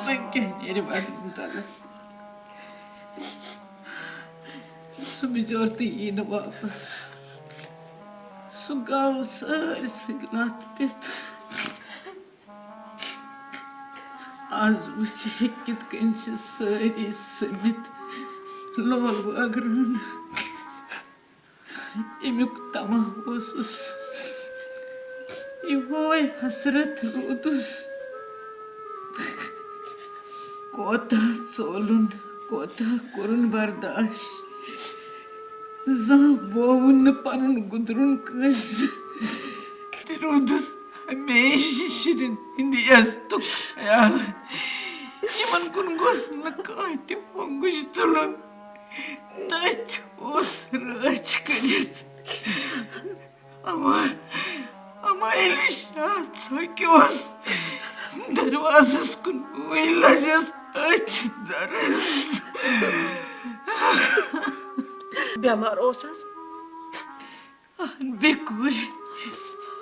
Bankieri varintala. Sumijorti ina वापस. Sugav sarsi latit. Az uçekit genç sari simit. Lol vagran. İmük tamah osus. İvoy hasret rudus. Kota solun, kota kurun bardaş. Zavovun panun gudrun kız. Tirudus hमेशा şirin indiyastuk hayal. İman kun gos nakati ponguştulun. Taç os raç kanit. Ama elişat soykios. Darvazas kun uylaşas aç darız. Bemar olsas? Bekur.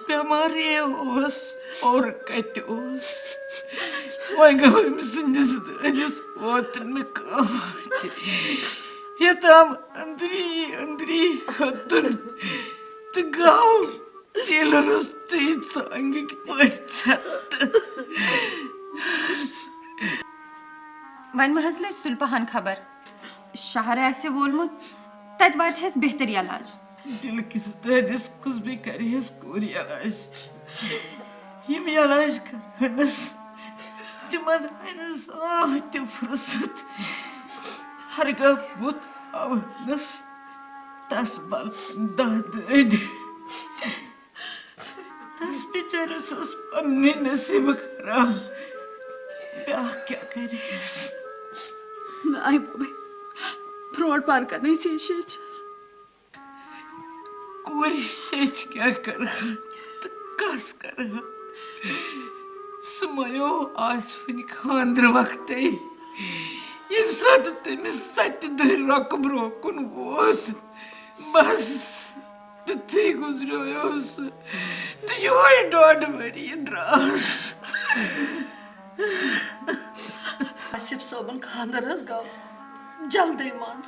Bemari os. Orkati os. Vagavim sindisdaniz otnakati. Я там, Андрей, оттун, тыгау, тело растится, ангик пальцет. One महसले सुल्पहान खबर शहर ऐसे बोलमुत तद वाद है बेहतरी इलाज दिल किस दर्द कुछ भी करे है कोरी इलाज ये भी इलाज कर नस जमान नस ते फुर्सत हर गबुत अब नस तसबल दाद तस बेचारा सोस पन्ने नसीब खराब क्या करे नहीं बाबा फ्रॉड पार करने से शेच कोई शेच क्या कर कस कर सुमयो आसफिन खांद्र वक्त ये साथ तेमिस सत्य दर रकम रोकन वोत बस तो थी गुजरो योस तो योई डॉड मरी द्रास आसिफ सोबन खानदार गो जल्दी मान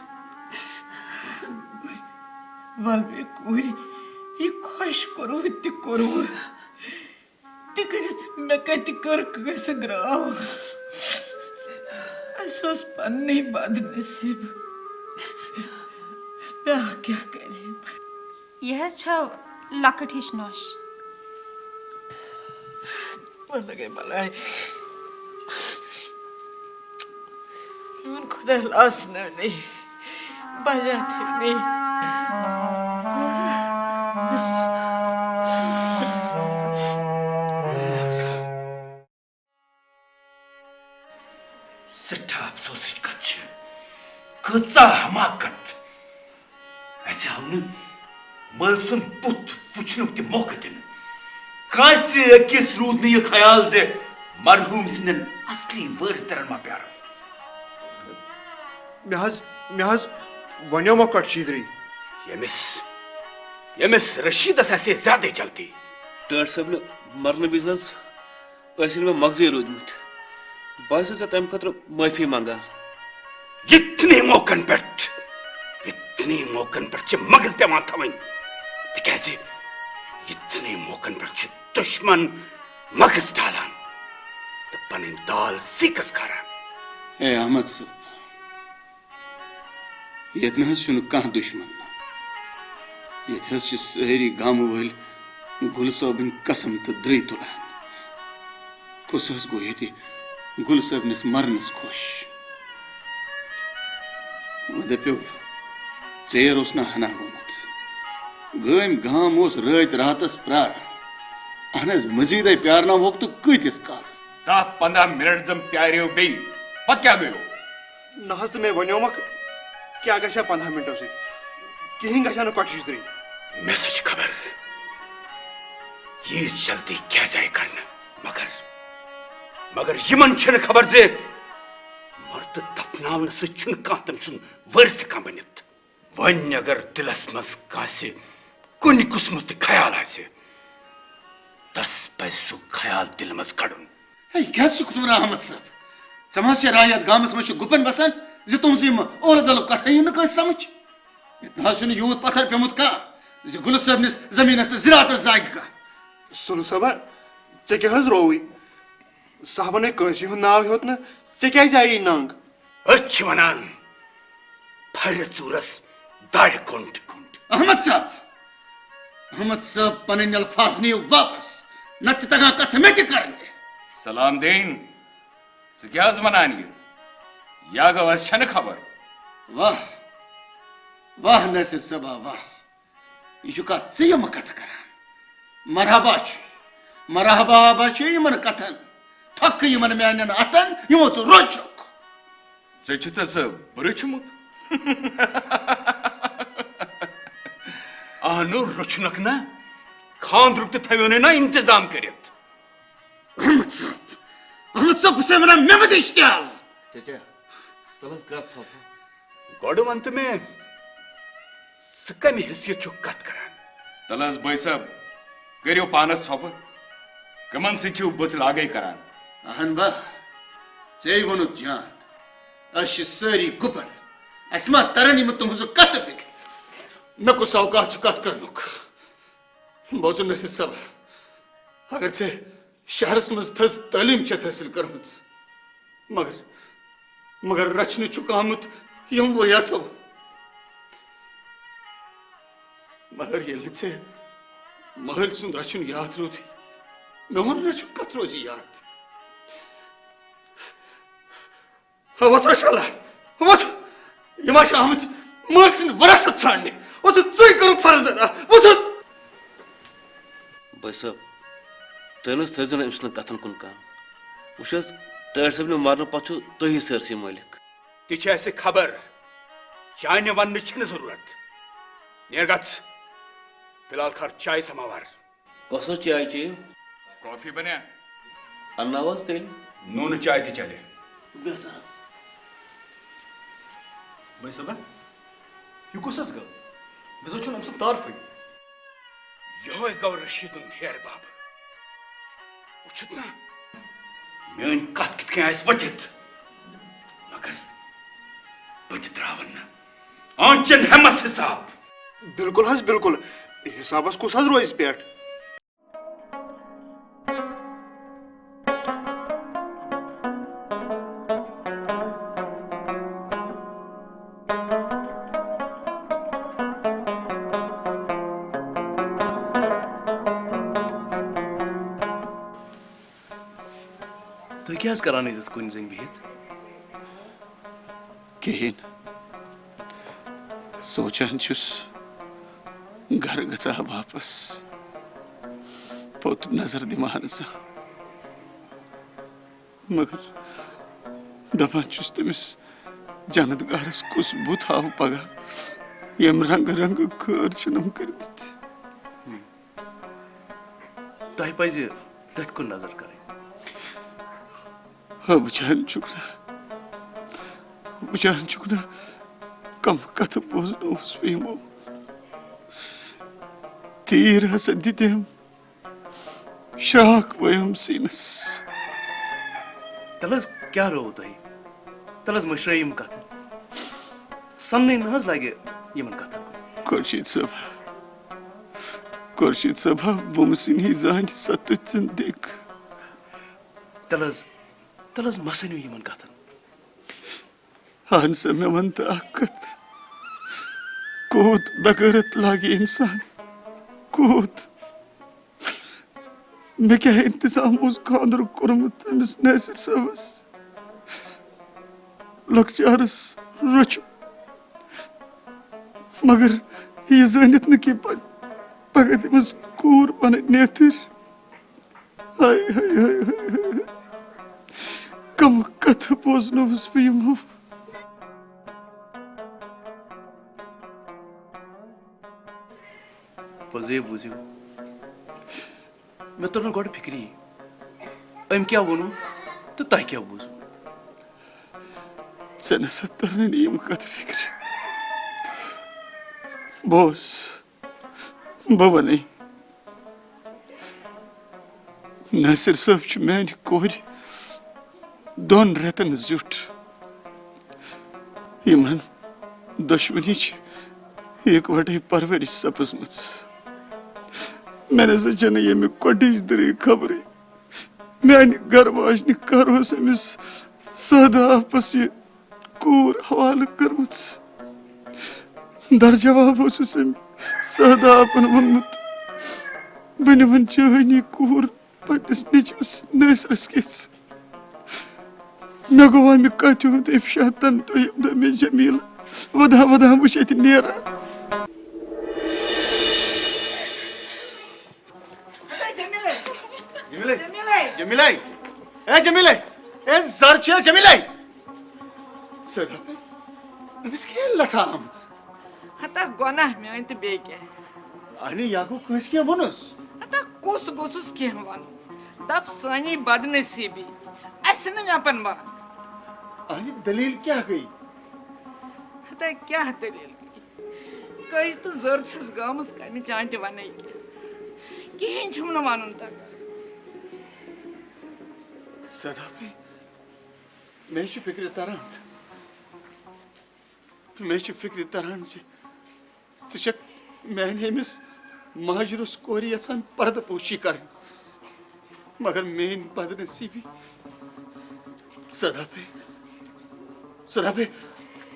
वाले कोई ये खुश करो इतने करो तिकरित मैं कहती कर कैसे ग्राव असोस पन्ने बाद नसीब मैं क्या करें यह छव लकट हिश नोश मन लगे मलाई मन खुदा लाश नहीं बजाते नहीं सट्टा अफसोस कच्चा हमाकत ऐसे हमने मलसुन पुत पुछनु ते मौका दिन कासे अकिस रूद ने ये ख्याल जे मरहूम सिंदन असली वर्स तरन मा प्यार महज वन्यो मा कट शीदरी यमिस रशीद ऐसे ज्यादा चलती डॉक्टर साहब ने मरने बिजनेस ऐसे में मगजे रोजमुत बस से तम खतर माफी मांगा इतने मौकन पर मगज पे माथा वहीं कैसे इतने मौकन पर दुश्मन मगज डाला तो पनिन दाल सीकस खारा ए अहमद साहब यतन हन कह दुश्मन ये सारी गाम वल गुल साहबिन कसम तो द्रे तुलान कुस गो ये गुल साहबनिस मरनस खुश दपो चेर ना हना गोमुत गम गाम रात रातस प्रार अहन मजीद प्यारना वो तो कतिस काल 10-15 मिनट जम प्यारो बे पत क्या गयो नहज तो मैं वनो मक क्या गशा 15 मिनटों से कहीं गशा न कट शीदरी मैं सच खबर ये जल्दी क्या जाए करना मगर यमन छन खबर जे मर्द दफनावन सुन कह तम सुन वर्स कह बनित वन अगर दिलस मज कासे कुन कुस्मत ख्याल आसे तस पैसु ख्याल दिल मज कड़ुन क्या कसूर अहमद साहब च रायत गामस मज गुपन बसान जो तुम ओल दल कथ न समझ ये यूत पत्थर पेमुत कह गुल सबनिस जमीन तो ज़रात जाग कह सुलु सबा चे क्या रोवी साहबन कंसी हूं नाव हेत न चे क्या जाई नांग अच्छ वनान फर चूरस दाड़ कुंट कुंट अहमद साहब पन अल्फाज नीव वापस नत तगा कथ में कर सलाम देन क्या वनान या गो अस छन खबर वाह वाह नसीर सबा वाह यह कम कथ कर मरहबा इन कथन थक इन मान अतन यमो तो रोचुक स रुचमुत आहनु रुचनक ना खानद्रुक थो ना इंतजाम कर अहमद साहब से वना मे मत इश्तियाल चाचा तलस कर थो गोड वंत में स कम हैसियत कत कर तलस बई साहब करो पानस थोप कमन सु बुत लागे करान अहन बा ऐ वोन जान अस सारी गुपन अस मा तरन यम तुहज कत फिक्र मे कुछ अवकाश कत करनुक बोजो नसीर साहब अगर ऐ शहरस मज थज तालीम छत हासिल करम मगर रचन चुक आमुत यम वो यथो मगर ये ऐ महल सुंद रचन याद रोधी मे वन रचन कत रोज याद वोथ शाला वोथ यम आमत माल सिंद वरासत छाड़ने वोथ चुई करू फर्ज अदा वोथ भाई साहब तनस थजो ना अम्स कथन कुन काम वुस टैड सब मारन पु तुम सरसी मालिक ती खबर चाय वन जरूरत नेर गच फिलहाल खर चाय समावार कस चाय चे कॉफी बने अन्नावास तेल नून चाय ती चले बेहतर भाई सबा यह कुस गो मे जो अम तारफे ये गो रशीद हेर बाब वुत ना मेन कत कत वथित मगर बत त्रावन आंचन हेमस हिसाब बिल्कुल हज बिल्कुल हिसाबस कुस हज रोज पे तुम क्या करान कुन जन बिहित कहें सोचान छुस घर गचा वापस पोत नजर दिमान सा मगर दपान छुस तमिस जानतगारस कुस बुत हाव पगा यम रंग रंग खर छनम करमित तह पज तथ कुन नजर कर बचान चुकना कम कथ बोजनो उसमें तीर हसा दितेम शाक वयम सीनस तलस क्या रो तुम तलस मशरम कथ समन न लगे यमन कथन खुर्शीद सभा बुमसिनी जान सतुचन दिक तलस मसनु यमन कथन हान से में वंत अकत कूद बगैरत लागे इंसान कूद मे क्या इंतजाम उस खानर कोरमुत अमिस नसीर साहबस लकचारस रचु मगर ये जानित न कि पगह तमिस कूर पन नेतर हाय हाय हाय कम कथ बोजनोस बह यमो पजे बूझो मे तर गो फिक्री अम क्या वोनु तो तह क्या बूझ ऐ नसा तरन यम कथ फिक्र बोस बह वन नासिर साहब मान कोर दोन रेतन जुट यमन दुश्मनी इकवटे परवरिश सपजमच मैंने सोचा ये मे कोटिश दरी खबर मान घर वाजन करोस अमिस सदा आपस ये कूर हवाल कर्मच दर जवाब सदा अपन वोनमुत बन वन चाहनी कूर पस नचमस नसरस किस मे गो अमि कथ हुंद इफ्शा तम तो मे जमील वधा वधा वुच ये नेरा जमीले ए जमीले ए जर छ जमीले सदा अमिस के लठा आमच हता गुनाह मेन तो बे क्या अने यागो कस के वनस हता कुस गोसुस के वन दप सानी बदनसीबी अस न अपन बान अने दलील क्या गई हता क्या दलील कई तो जर छस गामस कमि चांट वनै कहीं छुम न वानुन तक सदा पे मैं फिक्र तरान मैं फिक्र तरान से मैंने अमिस महाजरस कोर यसान पर्द पोशी कर मगर मेन बदनसीबी सदा पे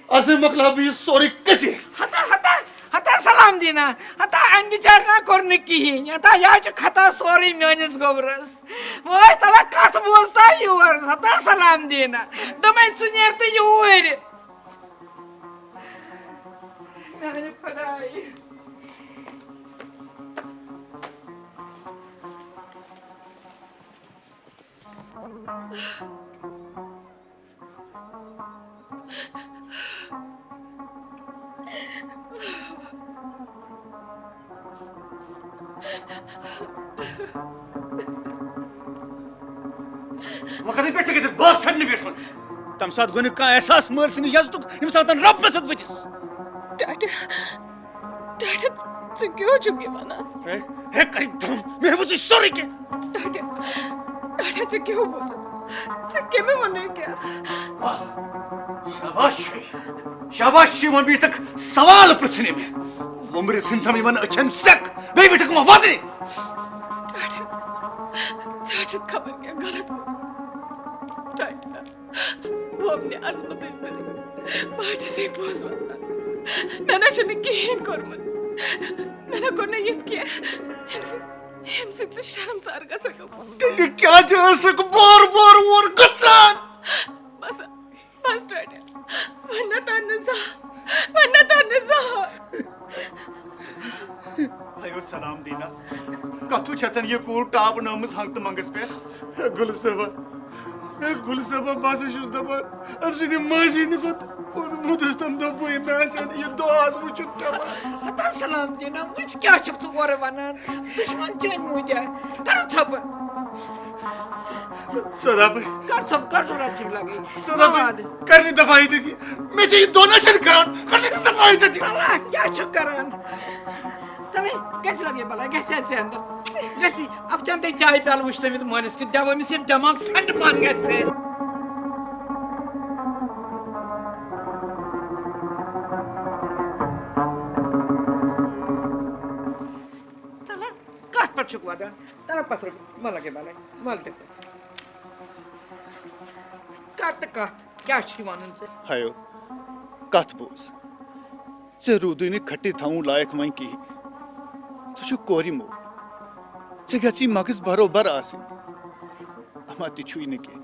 असे मकलब ये सोरी कचे हता हता हता सलाम दीना हता अंगिचार ना करने कहीं हता याच खता सोरी मेनिस गोबरस वो तला कथ बोलता योर हता सलाम दीना दमे सुनेरते योर अरे खुदाई वक्त पे से बात छड़ने बैठमच तम साथ गुन का एहसास मर सिंह यजतुक हम साथ रब में सद बतिस डाटा डाटा तू क्यों चुके बना है करी धम मैं मुझे सॉरी के डाटा डाटा तू क्यों बोझ तू के में मने क्या शाबाश वो भी तक सवाल पूछने में वो मेरे सिंथम मन अचन सक बे भी तक म वादने डाटा चाचत खबर क्या गलत बोझ डाटा वो अपने आजमत इश्ते बाज से पोसवा मैंने चुने की हेन कोरमन मैंने कोने ये किया हमसे तो शर्मसार का सको ते क्या जो सक बार और गसान बस डाटा वन्ना तानसा आयो सलाम दीना कथु छतन ये कूर टाप नामस हंगत मंगस पे गुलसबा बस शुस दपान अब सीधे माजी निकत और मुदस्तम दपो ये मैसन ये दो आज मुझ हता सलाम देना मुझ क्या चुक तू और वनन दुश्मन चैन मुझे कर छप सदा पे कर छप कर जोड़ा ठीक लगी सदा पे करनी दफाई थी मैं चाहिए दोनों से करान करनी दफाई थी अल्लाह क्या चुक करान तले कैसे लगे भला कैसे ऐसे अंदर कैसी अब जानते चाय प्याल मुश्ते में तो मोनिस के दवा में से दिमाग ठंड मान गए से तले काट पर चुकवा दे तले पत्थर माला के बाले माल दे काट क्या शिवानन से हायो कथ बोस से रूदुनी खट्टी थाऊ लायक वहीं की तुझे कोरी मो से गची मगज बरोबर आसी अमा तिछुई ने के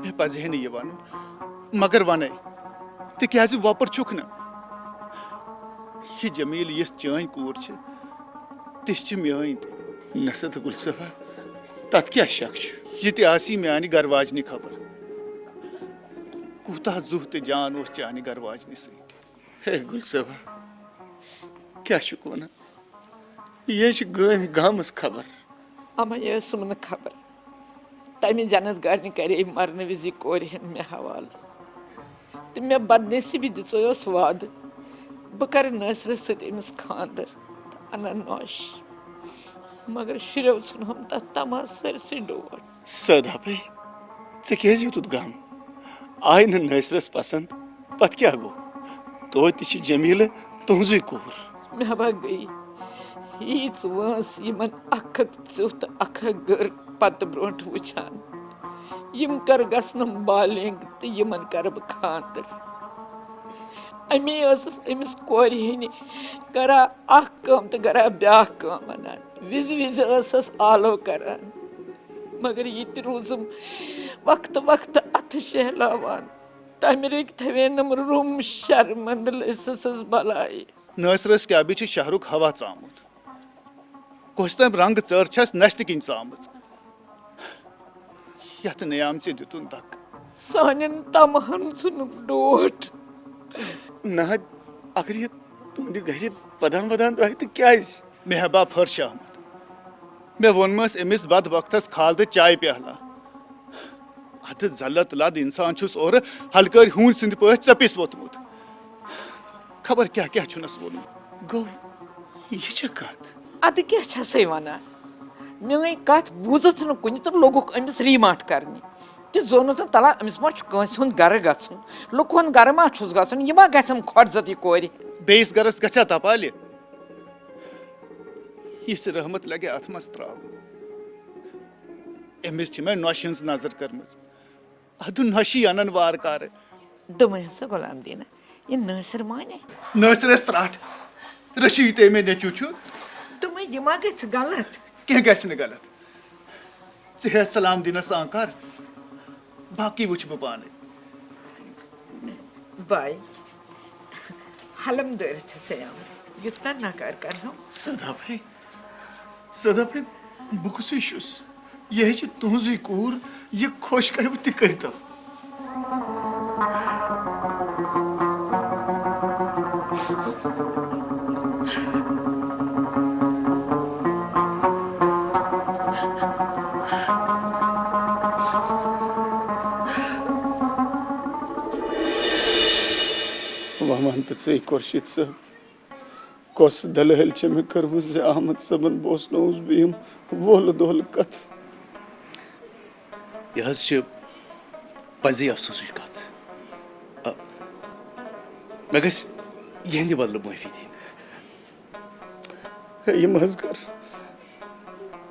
मैं पजे नहीं ये वानु मगर वाने ते क्या जी वापर चुक ना ये जमील ये चाय कोर छ तिश्च म्याई ते नसत गुलसफा तत क्या शक ये ते आसी म्यानी गरवाजनी खबर कूता जुह ते जान उस चानी गरवाजनी सही है गुलसफा क्या शुकोना ये गम गामस खबर अमा ये सुमन खबर तमी जन्नत गारनी करे मरने विजि कोर हन मे हवाल ते मे बदनसीबी दिस वाद बह कर नसर समिस खानदर अना नौश मगर शुरव सुन हम तमाम सरसी डोर सदा पे चे केज युतुत गम आय न नसरस पसंद पत क्या गो तो ति जमील तुझे कोर मे गई यीच वंस यमन अख चुत अख गर पत ब्रोट वुचान यम कर गसन बालिंग तो यमन कर ब खातर अमी अमिस कोर हन करा अख कम तो करा ब्या कम अनान विज विज आलो करान मगर ये रूजम वक्त वक्त अथ शहलावान तम रक थवेनम रूम शर्मंद लसस बलाई नसरस क्या भी शहरुक हवा चामुत कोस तम रंग चर छस नस्त किन चामच यत नयाम से दितुन तक सानन तमहन सुनुक डोट ना अगर ये तुंद घर पदान वदान रह तो क्या मेहबा फर्श अहमद मे वोनमस अमिस बद वक्तस खाल तो चाय प्याला अत जलत लद इंसान छुस और हलकर हून सिंद पे चपिस वोतमुत खबर क्या क्या छुनस वोन गो ये कत अद क्या छसै वना मे कत बूजत न कुन तो लोगुक अमिस रीमाट करनी तो जोन तो तला अमिस मा कंस हुंद गर गछन लुक हुंद गर मा छुस गछन यमा गछम खटजत ये कोरि बेस गरस गछा तपाले इस रहमत लगे अथ मस त्राव अमिस मे नौश हज नजर करमज अदु नौशी अनन वार कार दम सा गुलाम दीना ये नसर माने नसरस त्राट रशीद ते मे नेचू छु दम यमा गछ गलत क्या गछ न गलत चे सलाम दिन सांकार बाकी वुच ब पाने बाय हलम दर छसयाम युतना ना कर हम सदाफे बुकसिशुस यह छ तुझी कूर ये खुश कर ति करता वमन तसे खुर्शीद साहब कस दलहल छ मे करमज जे अहमद सबन बोसनोस बीम वोल दोल कथ यह पजी अफसोस कत मे गस यहंद बदल माफी दिन ये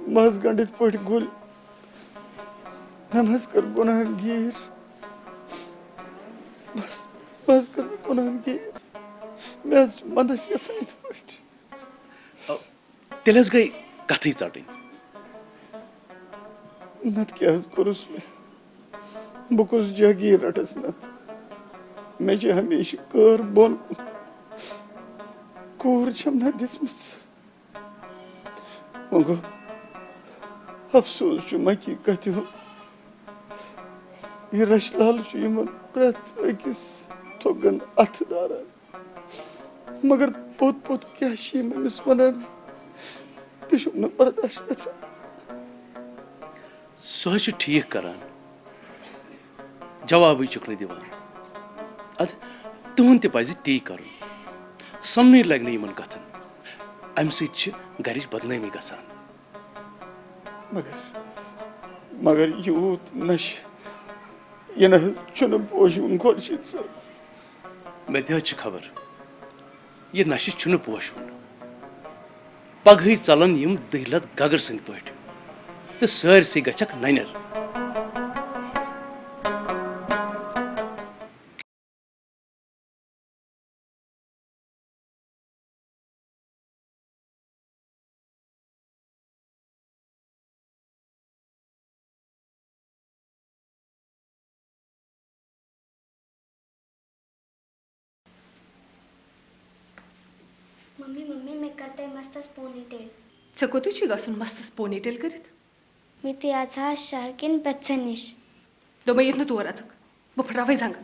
मज गंडित पट गुल मज कर गुनाह गिर बस कर गुनाह गिर मे मंदस गसन पट तेल गई कथ चटन नत क्या कोरुस मे बुकुस जगी रटस नत मे हमेशा कर बोन कूर छम न दिसमस मगो अफसोस मकी कत यह रशलाल प्रत अकिस थोगन अथ दारान मगर पोत पोत क्या अमिस वनान तुम बर्दाश्त गसान सह ठीक करान जवाब चुक दिवान अद तुहन तज ती कर समन लगे इन कथन अम सच बदनामी गसान मगर यूत नश ये चुन पोशुन खुर्शीद साहब मे खबर यह नश चुन पोशुन पगह चलन यम दहलत गगर सद पट तो सारसी गछक ननर मम्मी मम्मी मैं करते मस्तस पोनीटेल चे कोतु गसन मस्तस पोनीटेल करित मित आज शहर किन बच्चन निश दो मैं यह तोर अचक बह फटरावे जंग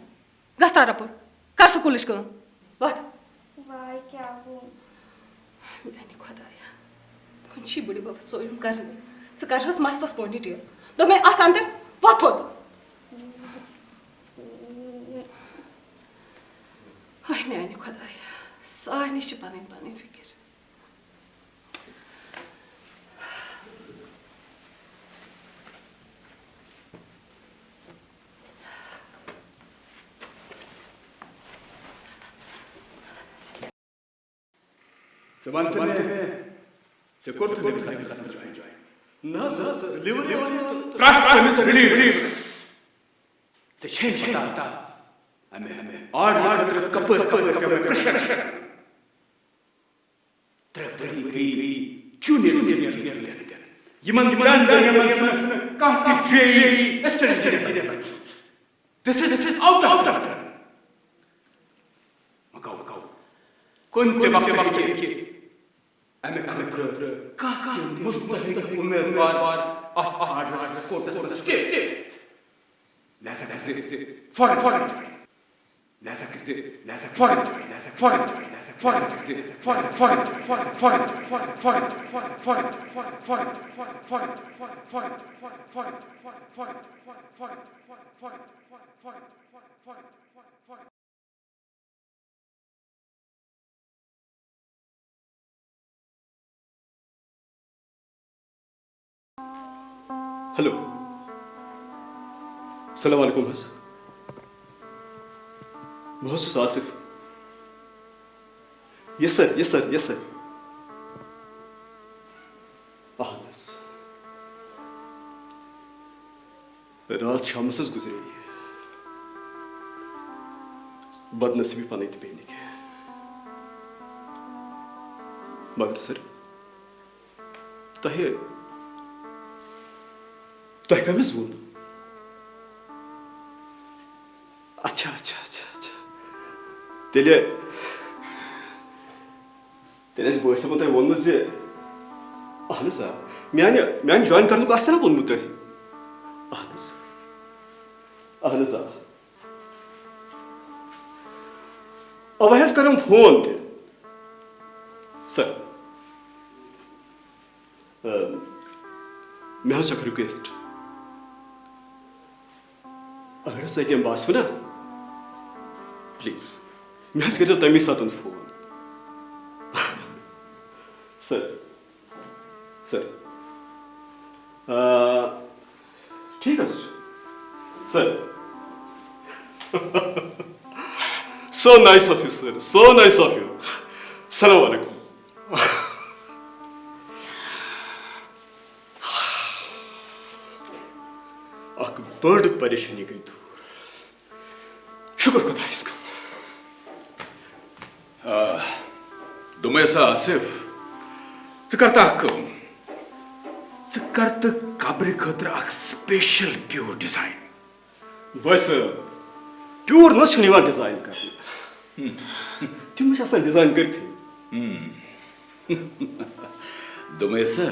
गस तारा पर कर स्कूलिश कम वत वाई क्या हो मैंने खुदाया फंशी बड़ी बब सोयम कर चे कर मस्तस पोनीटेल दो मैं आज अंदर वत होत हाय मैंने खुदाया सानी पन पन फिक्र ना sir liver This is out of turn. كنت بحكي أنا كنت كاكا مستحق उम्मीदवार आर्डर कोर्ट में स्टे لازم كذا فورن لازم كذا لازم فورن لازم فورن لازم فورن كذا فورن فورن فورن فورن فورن فورن فورن فورن فورن فورن हेलो सलाम वालेकुम बस बहुत Asif yes sir yes sir yes sir रात शाम गुजरे बदनसीबी पन पे मगर सर तह कमिस वो अच्छा अच्छा अच्छा अच्छा तेले बस तह वोनमुत जे अहन सा मान जॉइन करनुक आसे ना वोनमुत तह अहन सा अब हेस करम फोन ते सर मैं हस रिक्वेस्ट अगर सो एक बास ना प्लीज मैं कर तमी साथ फोन सर सर ठीक है sir so nice of you sir so nice of you Assalamu alaikum अक बड़ परेशानी गई दूर शुक्र खुदा इसका दुमेसा आसिफ करता कब्र खतर स्पेशल प्योर डिजाइन बस प्योर ना डिजाइन कर तुम डिजाइन कर दुमेसा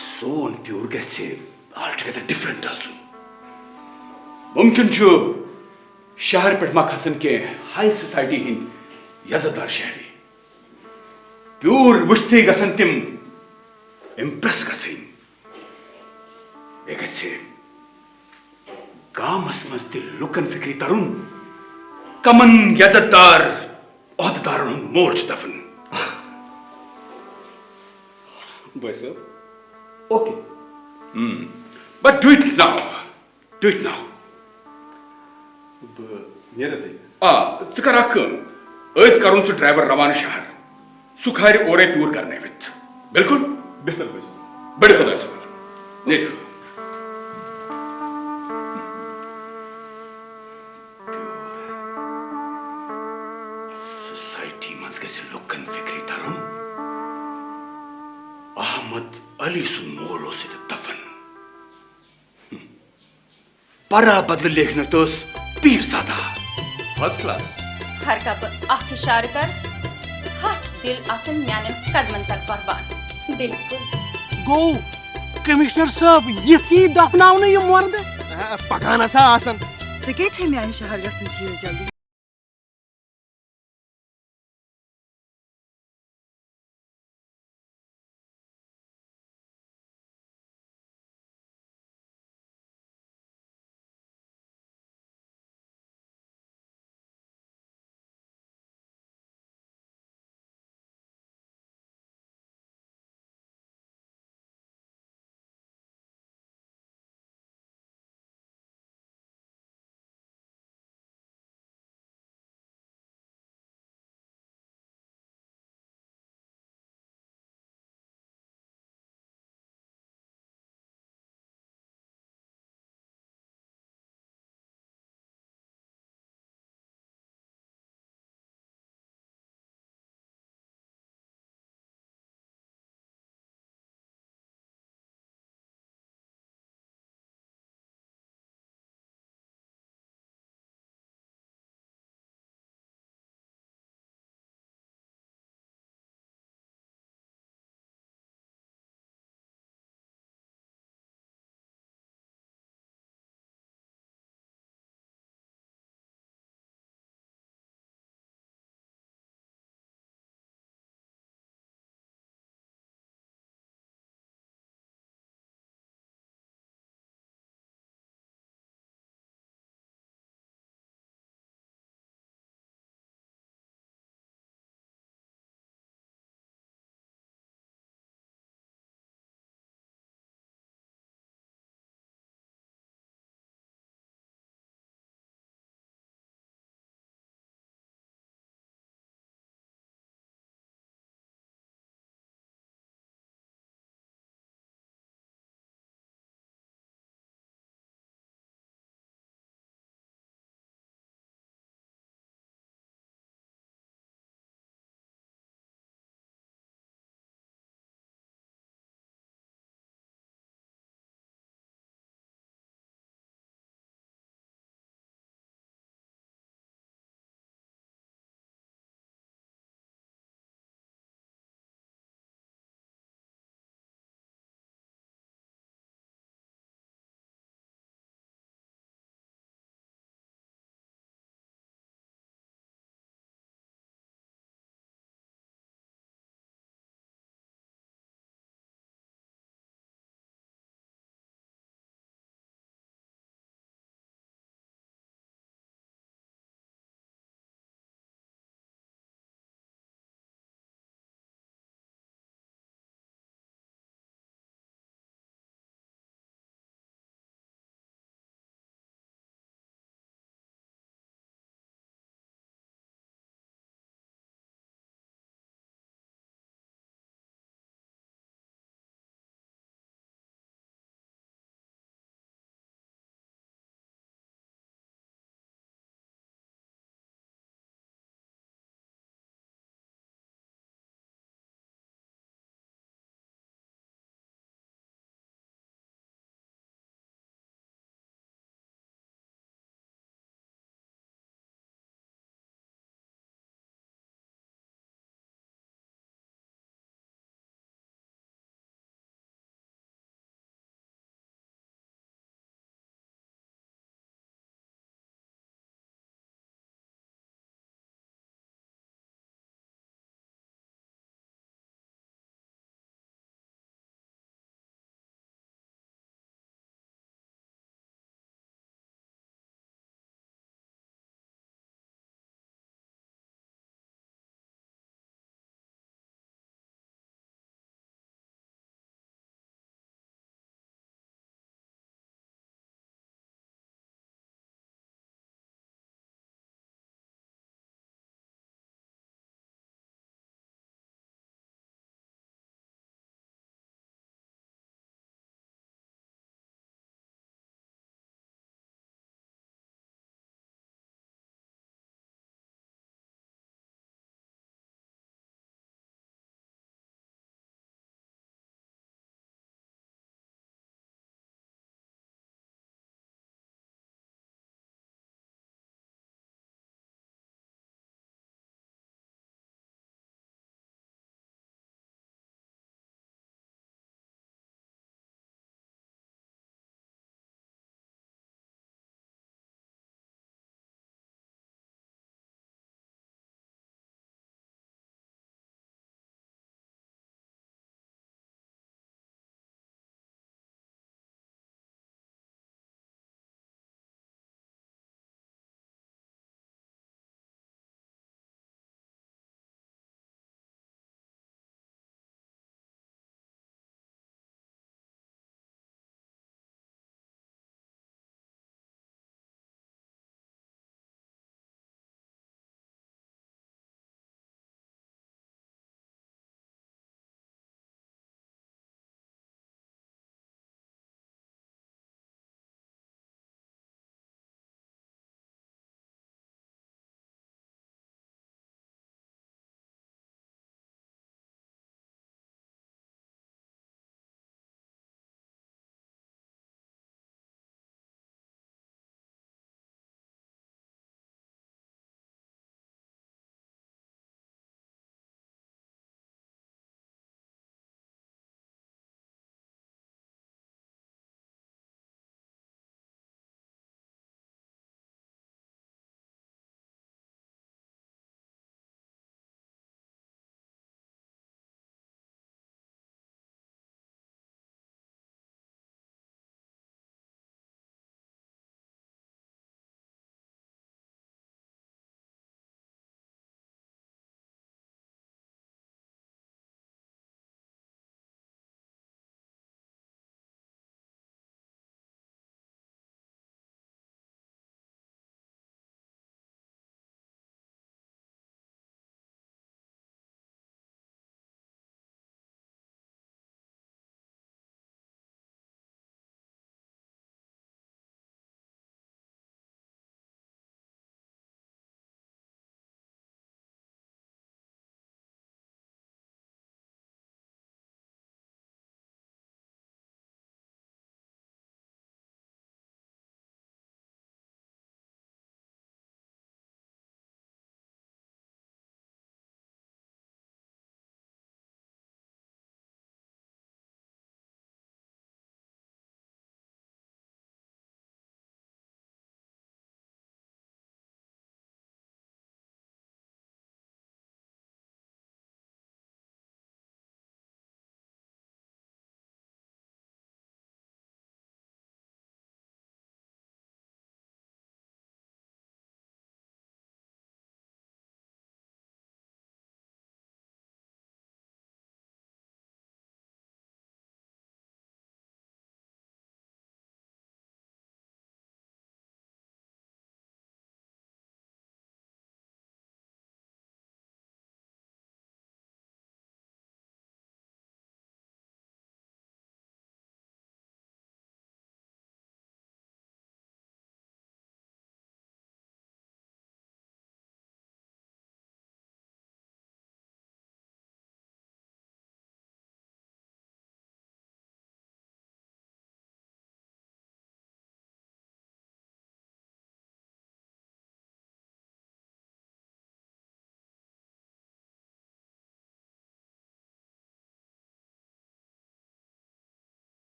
सोन प्योर गसे altogether different आसुन मुमकिन शहर पे मा खसन के हाई सोसाइटी हिंद यजदार शहरी प्योर वुश्ती गसन तिम इम्प्रेस गसिन एक गामस मस्ती लुकन फिक्री तरुण कमन यजदार ओहदेदार मोर्च दफन बस okay But do it now. Do it now. मेरा दे आज करुन सु ड्राइवर रवान शहर सुखारी ओरे प्यूर करने वित बिल्कुल बेहतर बस बड़े खुदा से नहीं सोसाइटी मज गसे लुकन फिक्री तरुण अहमद अली सुन मोलो से दफन परा बदल लेखन तो पीर सादा फर्स्ट क्लास हर कब आख इशार कर हाथ दिल आसन म्याने कदमन तक कुर्बान बिल्कुल गो कमिश्नर साहब यही दफनावन ये मर्द पकाना सा आसन तो क्या छे म्यान शहर गसन चीज जल्दी